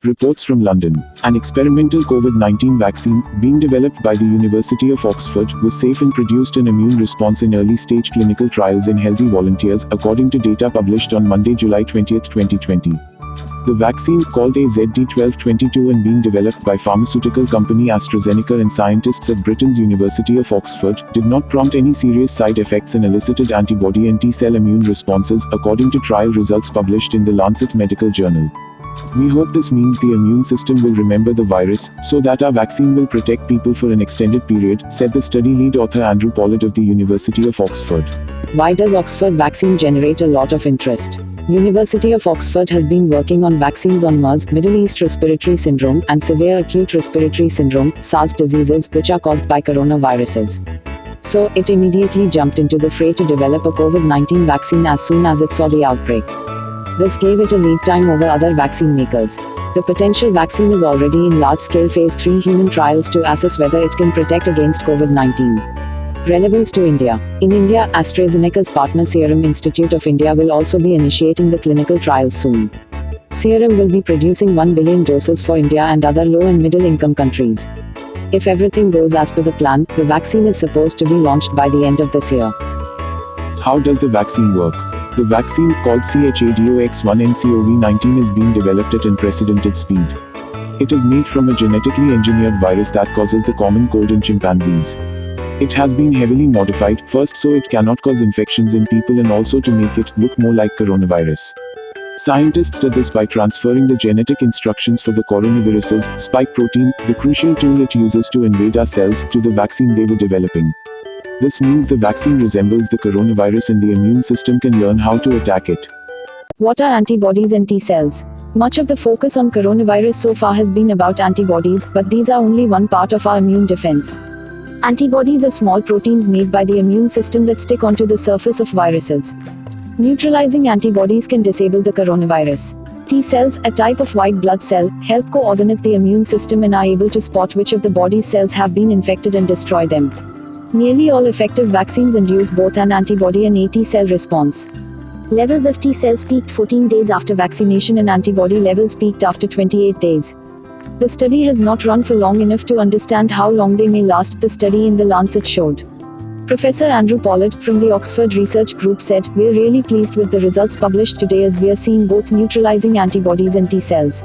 Reports from London. An experimental COVID-19 vaccine, being developed by the University of Oxford, was safe and produced an immune response in early-stage clinical trials in healthy volunteers, according to data published on Monday, July 20, 2020. The vaccine, called AZD1222 and being developed by pharmaceutical company AstraZeneca and scientists at Britain's University of Oxford, did not prompt any serious side effects and elicited antibody and T-cell immune responses, according to trial results published in the Lancet Medical Journal. We hope this means the immune system will remember the virus, so that our vaccine will protect people for an extended period, said the study lead author Andrew Pollard of the University of Oxford. Why does Oxford vaccine generate a lot of interest? University of Oxford has been working on vaccines on MERS, Middle East Respiratory Syndrome, and Severe Acute Respiratory Syndrome, SARS diseases which are caused by coronaviruses. So, it immediately jumped into the fray to develop a COVID-19 vaccine as soon as it saw the outbreak. This gave it a lead time over other vaccine makers. The potential vaccine is already in large-scale phase 3 human trials to assess whether it can protect against COVID-19. Relevance to India. In India, AstraZeneca's partner Serum Institute of India will also be initiating the clinical trials soon. Serum will be producing 1 billion doses for India and other low and middle income countries. If everything goes as per the plan, the vaccine is supposed to be launched by the end of this year. How does the vaccine work? The vaccine, called ChAdOx1-nCoV-19, is being developed at unprecedented speed. It is made from a genetically engineered virus that causes the common cold in chimpanzees. It has been heavily modified, first so it cannot cause infections in people and also to make it look more like coronavirus. Scientists did this by transferring the genetic instructions for the coronavirus's spike protein, the crucial tool it uses to invade our cells, to the vaccine they were developing. This means the vaccine resembles the coronavirus and the immune system can learn how to attack it. What are antibodies and T-cells? Much of the focus on coronavirus so far has been about antibodies, but these are only one part of our immune defense. Antibodies are small proteins made by the immune system that stick onto the surface of viruses. Neutralizing antibodies can disable the coronavirus. T-cells, a type of white blood cell, help coordinate the immune system and are able to spot which of the body's cells have been infected and destroy them. Nearly all effective vaccines induce both an antibody and a T-cell response. Levels of T-cells peaked 14 days after vaccination and antibody levels peaked after 28 days. The study has not run for long enough to understand how long they may last, the study in The Lancet showed. Professor Andrew Pollard, from the Oxford Research Group said, "We're really pleased with the results published today as we are seeing both neutralizing antibodies and T-cells.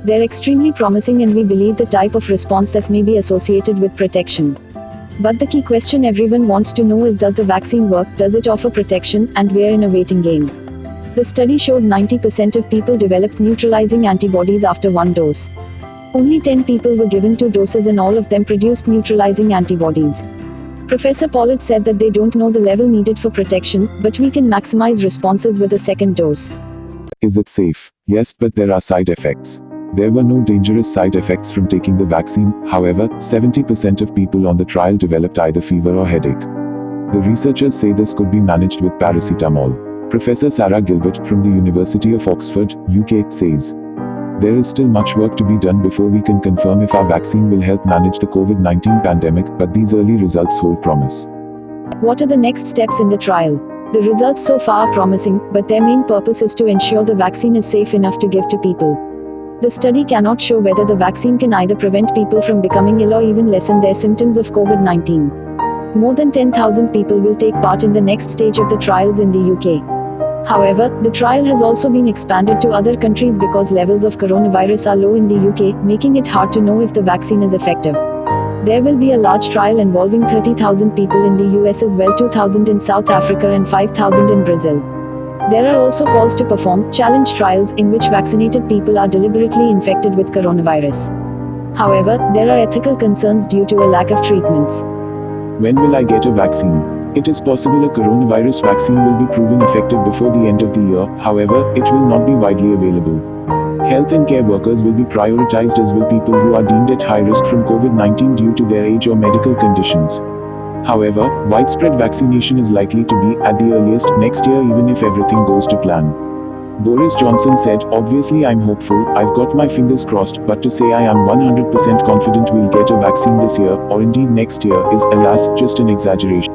They're extremely promising and we believe the type of response that may be associated with protection. But the key question everyone wants to know is, does the vaccine work, does it offer protection, and we're in a waiting game." The study showed 90% of people developed neutralizing antibodies after one dose. Only 10 people were given 2 doses and all of them produced neutralizing antibodies. Professor Pollard said that they don't know the level needed for protection, but we can maximize responses with a second dose. Is it safe? Yes, but there are side effects. There were no dangerous side effects from taking the vaccine, however, 70% of people on the trial developed either fever or headache. The researchers say this could be managed with paracetamol. Professor Sarah Gilbert, from the University of Oxford, UK, says, "There is still much work to be done before we can confirm if our vaccine will help manage the COVID-19 pandemic, but these early results hold promise." What are the next steps in the trial? The results so far are promising, but their main purpose is to ensure the vaccine is safe enough to give to people. The study cannot show whether the vaccine can either prevent people from becoming ill or even lessen their symptoms of COVID-19. More than 10,000 people will take part in the next stage of the trials in the UK. However, the trial has also been expanded to other countries because levels of coronavirus are low in the UK, making it hard to know if the vaccine is effective. There will be a large trial involving 30,000 people in the US as well, 2,000 in South Africa and 5,000 in Brazil. There are also calls to perform challenge trials in which vaccinated people are deliberately infected with coronavirus. However, there are ethical concerns due to a lack of treatments. When will I get a vaccine? It is possible a coronavirus vaccine will be proven effective before the end of the year, however, it will not be widely available. Health and care workers will be prioritized, as will people who are deemed at high risk from COVID-19 due to their age or medical conditions. However, widespread vaccination is likely to be, at the earliest, next year even if everything goes to plan. Boris Johnson said, "Obviously I'm hopeful, I've got my fingers crossed, but to say I am 100% confident we'll get a vaccine this year, or indeed next year, is, alas, just an exaggeration."